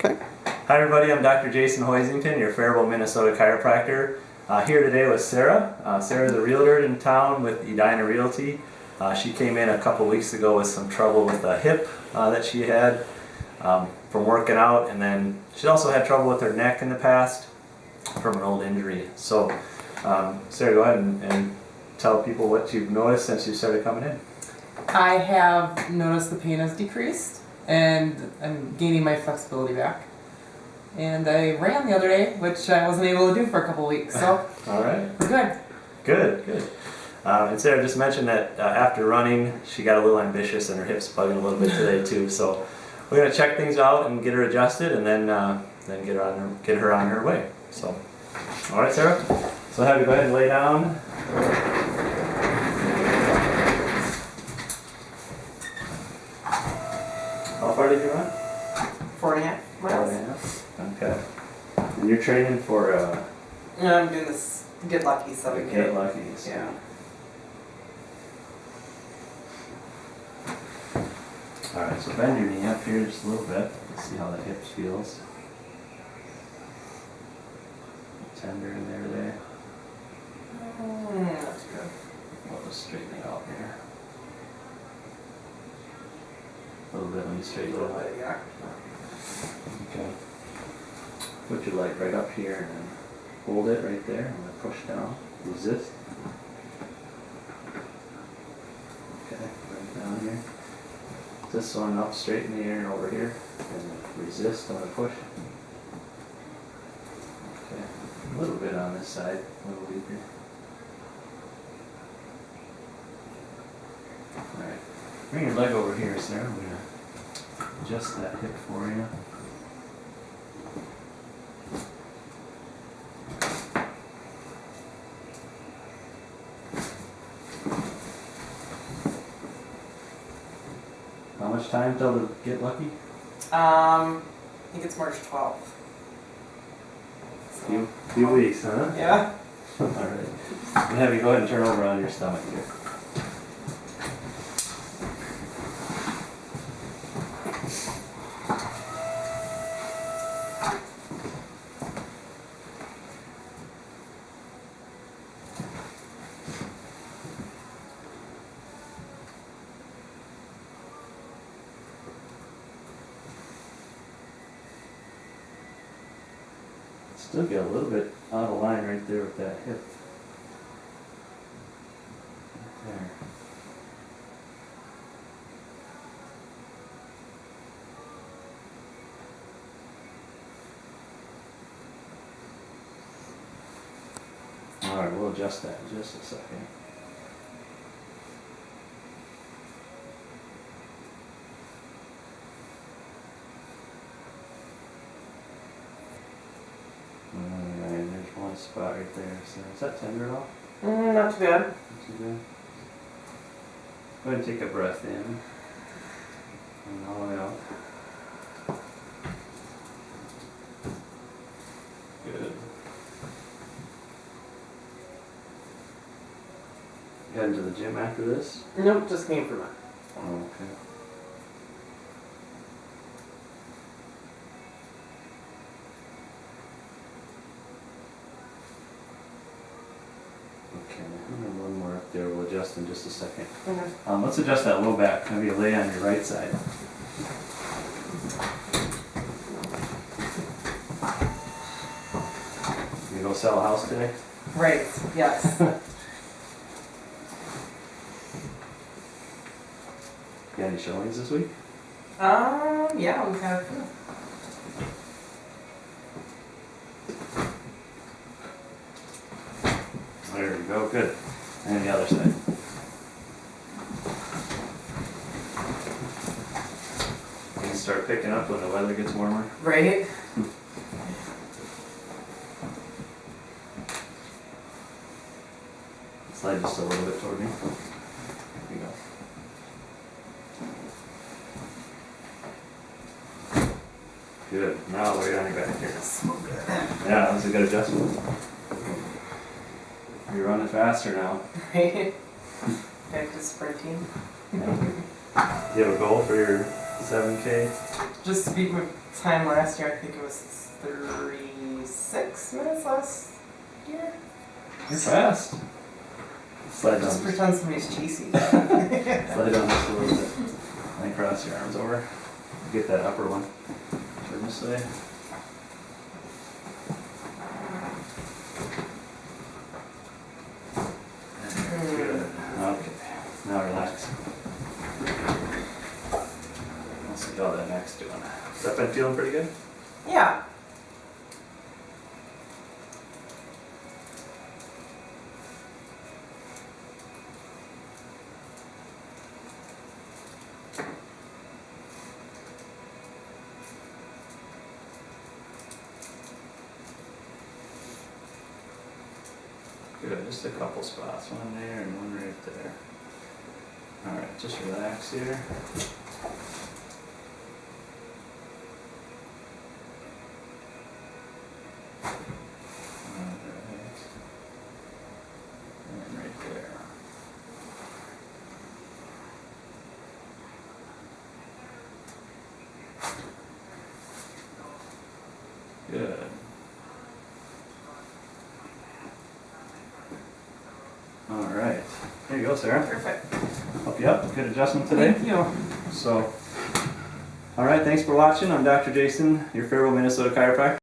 Okay. Hi everybody, I'm Dr. Jason Hoisington, your Faribault, Minnesota chiropractor. Here today with Sarah. Sarah's a realtor in town with Edina Realty. She came in a couple weeks ago with some trouble with a hip that she had from working out, and then she also had trouble with her neck in the past from an old injury. So Sarah, go ahead and tell people what you've noticed since you started coming in. I have noticed the pain has decreased and I'm gaining my flexibility back. And I ran the other day, which I wasn't able to do for a couple weeks, so All right. we're good. Good. And Sarah just mentioned that after running, she got a little ambitious and her hips bugging a little bit today too. So we're gonna check things out and get her adjusted, and then get her on her way. So, all right, Sarah. So have you go ahead and lay down. How far did you run? 4.5 miles. 4.5. Okay. And you're training for No, I'm doing this Get Lucky 7K. Get Lucky. So. Yeah. Alright, so bend your knee up here just a little bit. Let's see how the hips feels. Tender in there today. That's good. I'll just straighten it out here. A little bit when you straighten it out. Yeah. Okay. Put your leg right up here and then hold it right there and then push down. Resist. Okay, right down here. This one up straight in the air and over here. And resist on the push. Okay. A little bit on this side, a little weaker. Alright. Bring your leg over here, Sarah. I'm going to adjust that hip for you. How much time till to Get Lucky? I think it's March 12th. So, Few weeks, huh? yeah. Alright. I'm gonna have you go ahead and turn over on your stomach here. Still get a little bit out of line right there with that hip. Right there. Alright, we'll adjust that in just a second. Alright, there's one spot right there. So is that tender at all? Not too bad. Not too good. Go ahead and take a breath in. And all the way out. Good. Heading to the gym after this? Nope, just came from it. Oh, okay. Okay, one more up there. We'll adjust in just a second. Okay. Let's adjust that low back. Have you lay on your right side. You go sell a house today? Right, yes. You got any showings this week? Yeah, we've had a few. There we go, good. And the other side. You can start picking up when the weather gets warmer. Right? Slide just a little bit toward me. There you go. Good. Now lay on your back here. So good. Yeah, that was a good adjustment. You're running faster now. Right? Back to sprinting. Do you have a goal for your 7K. Just to beat my time last year, I think it was 36 minutes last year. You're fast. Slide Just down. pretend somebody's chasing. Slide down just a little bit. And cross your arms over. Get that upper one. Turn this way. Good. Okay. Now relax. Let's see how that neck's doing. Has that been feeling pretty good? Yeah. Good, just a couple spots, one there and one right there. Alright, just relax here. Alright. And right there. Good. Alright, there you go, Sarah. Perfect. Help you up. Good adjustment today. Thank you. So, alright, thanks for watching. I'm Dr. Jason, your Faribault, Minnesota chiropractor.